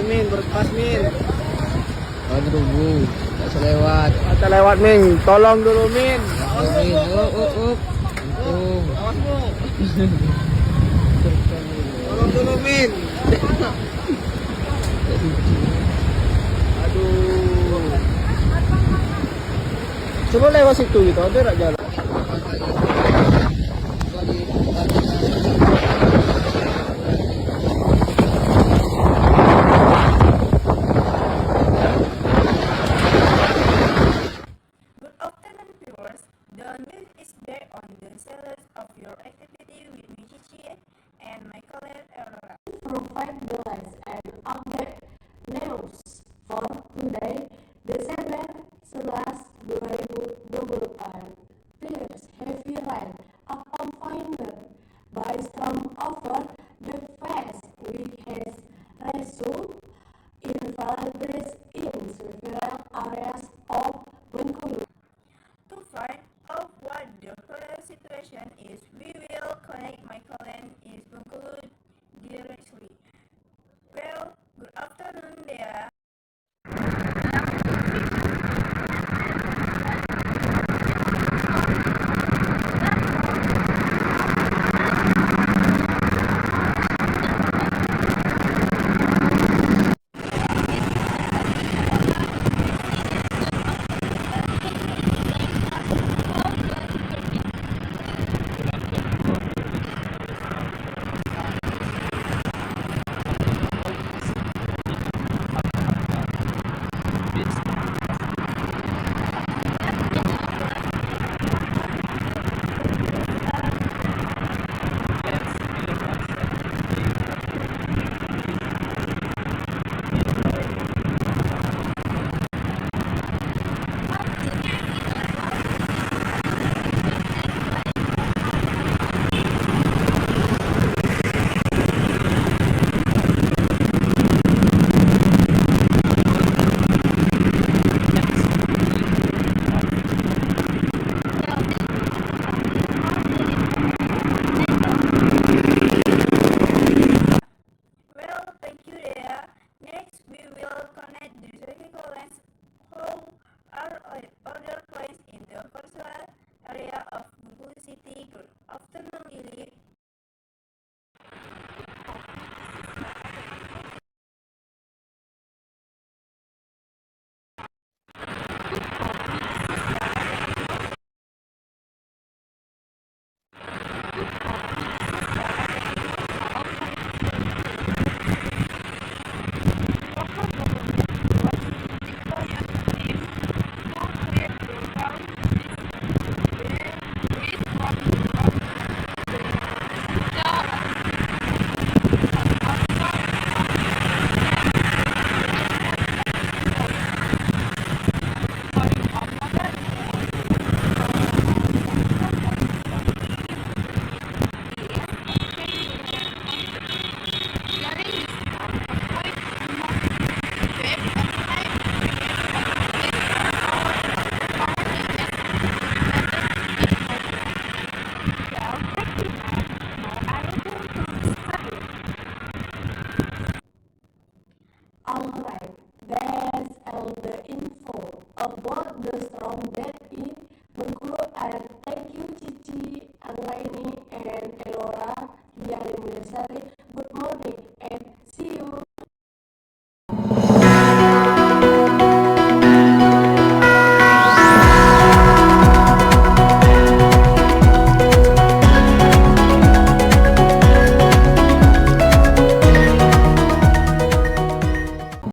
Min, berpas Min. Aduh, tak selewat. Mata lewat Min, tolong dulu Min. Awas Min, up. Awas Bu. Tolong dulu Min. Aduh. Coba lewat situ gitu, ada tak jalan? Good afternoon, viewers. The news is there on the status of your activity with me, Cici, and my colleague Elora. Provide the latest and update news for today, Desember 11, 2024. There's heavy rain accompanied by storm over the past week has resulted in flooding in several areas of Bengkulu. To find out what the current situation is, we will connect my colleague in Bengkulu directly. Well, good afternoon, Dhea. Well, thank you, Dhea. Next, we will connect the technical lens who are other points in the coastal area of Bengkulu City. Good afternoon, Lilik. Alright, that's all the info about the storm that hit